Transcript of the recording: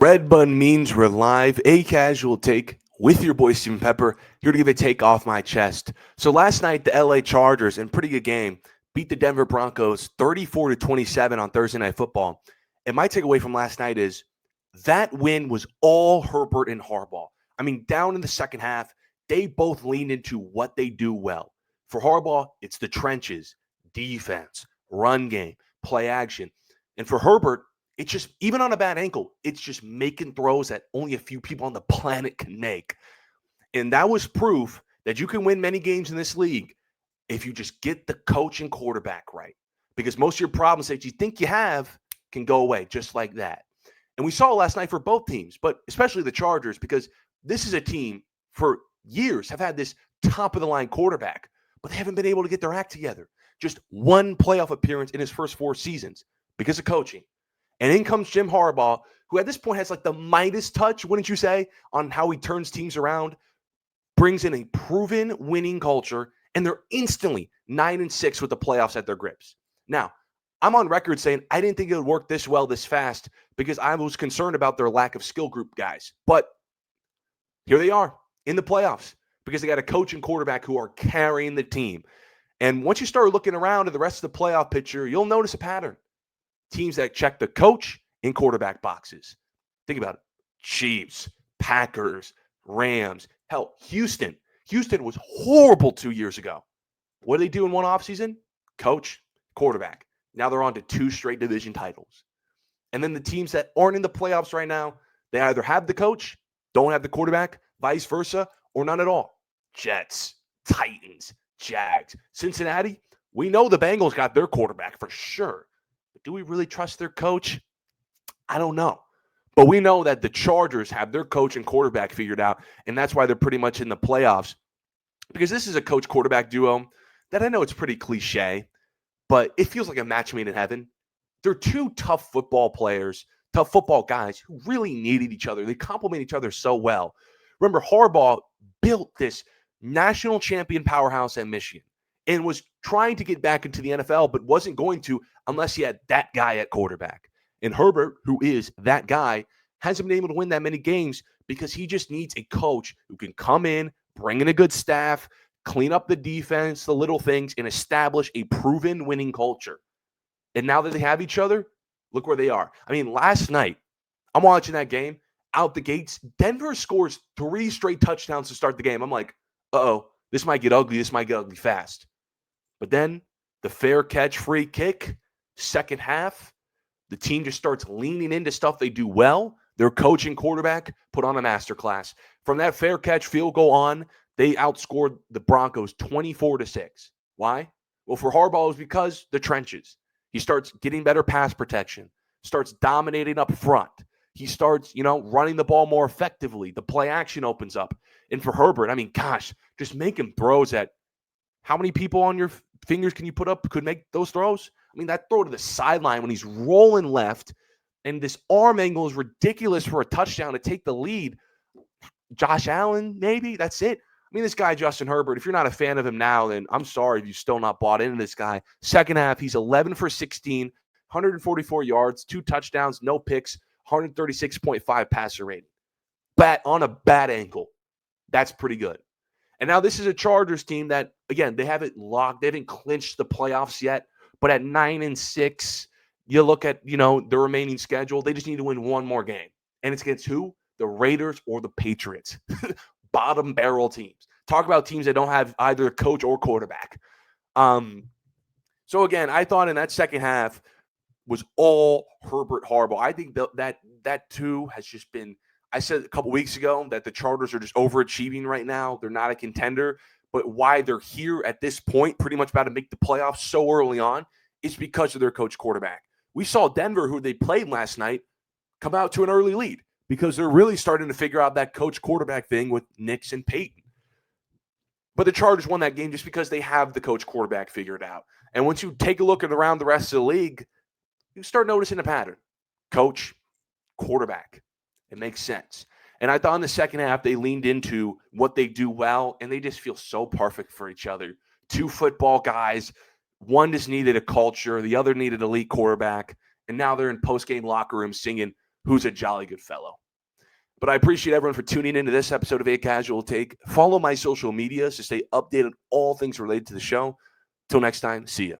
Red Bun means we're live, a casual take with your boy Steven Pepper, here to give a take off my chest. So last night, the LA Chargers, in pretty good game, beat the Denver Broncos 34-27 on Thursday Night Football. And my takeaway from last night is that win was all Herbert and Harbaugh. I mean, down in the second half, they both leaned into what they do well. For Harbaugh, it's the trenches, defense, run game, play action. And for Herbert, it's just, even on a bad ankle, it's just making throws that only a few people on the planet can make. And that was proof that you can win many games in this league if you just get the coach and quarterback right. Because most of your problems that you think you have can go away just like that. And we saw last night for both teams, but especially the Chargers, because this is a team for years have had this top of the line quarterback, but they haven't been able to get their act together. Just one playoff appearance in his first 4 seasons because of coaching. And in comes Jim Harbaugh, who at this point has like the Midas touch, wouldn't you say, on how he turns teams around, brings in a proven winning culture, and they're instantly 9-6 with the playoffs at their grips. Now, I'm on record saying I didn't think it would work this well this fast because I was concerned about their lack of skill group guys. But here they are in the playoffs because they got a coach and quarterback who are carrying the team. And once you start looking around at the rest of the playoff picture, you'll notice a pattern. Teams that check the coach and quarterback boxes. Think about it. Chiefs, Packers, Rams. Hell, Houston. Houston was horrible 2 years ago. What did they do in one offseason? Coach, quarterback. Now they're on to 2 straight division titles. And then the teams that aren't in the playoffs right now, they either have the coach, don't have the quarterback, vice versa, or none at all. Jets, Titans, Jags, Cincinnati. We know the Bengals got their quarterback for sure. But do we really trust their coach? I don't know. But we know that the Chargers have their coach and quarterback figured out, and that's why they're pretty much in the playoffs. Because this is a coach-quarterback duo that I know it's pretty cliche, but it feels like a match made in heaven. They're 2 tough football players, tough football guys who really needed each other. They complement each other so well. Remember, Harbaugh built this national champion powerhouse at Michigan and was trying to get back into the NFL, but wasn't going to unless he had that guy at quarterback. And Herbert, who is that guy, hasn't been able to win that many games because he just needs a coach who can come in, bring in a good staff, clean up the defense, the little things, and establish a proven winning culture. And now that they have each other, look where they are. I mean, last night, I'm watching that game. Out the gates, Denver scores 3 straight touchdowns to start the game. I'm like, uh-oh, this might get ugly. This might get ugly fast. But then the fair catch free kick, second half, the team just starts leaning into stuff they do well. Their coach and quarterback put on a masterclass. From that fair catch field goal on, they outscored the Broncos 24-6. Why? Well, for Harbaugh, it was because the trenches. He starts getting better pass protection, starts dominating up front. He starts, running the ball more effectively. The play action opens up. And for Herbert, I mean, gosh, just making throws at how many people on your fingers can you put up could make those throws? I mean, that throw to the sideline when he's rolling left and this arm angle is ridiculous for a touchdown to take the lead. Josh Allen, maybe? That's it. I mean, this guy, Justin Herbert, if you're not a fan of him now, then I'm sorry if you've still not bought into this guy. Second half, he's 11 for 16, 144 yards, 2 touchdowns, no picks, 136.5 passer rating. On a bad ankle. That's pretty good. And now this is a Chargers team that, again, they haven't locked. They haven't clinched the playoffs yet. But at 9-6, you look at, the remaining schedule. They just need to win one more game. And it's against who? The Raiders or the Patriots. Bottom barrel teams. Talk about teams that don't have either a coach or quarterback. So, again, I thought in that second half was all Herbert Harbaugh. I think that too has just been – I said a couple weeks ago that the Chargers are just overachieving right now. They're not a contender. But why they're here at this point, pretty much about to make the playoffs so early on, is because of their coach quarterback. We saw Denver, who they played last night, come out to an early lead because they're really starting to figure out that coach quarterback thing with Nix and Peyton. But the Chargers won that game just because they have the coach quarterback figured out. And once you take a look at around the rest of the league, you start noticing a pattern. Coach, quarterback. It makes sense. And I thought in the second half, they leaned into what they do well, and they just feel so perfect for each other. 2 football guys. One just needed a culture. The other needed elite quarterback. And now they're in post-game locker room singing, who's a jolly good fellow. But I appreciate everyone for tuning into this episode of A Casual Take. Follow my social medias to stay updated on all things related to the show. Till next time, see ya.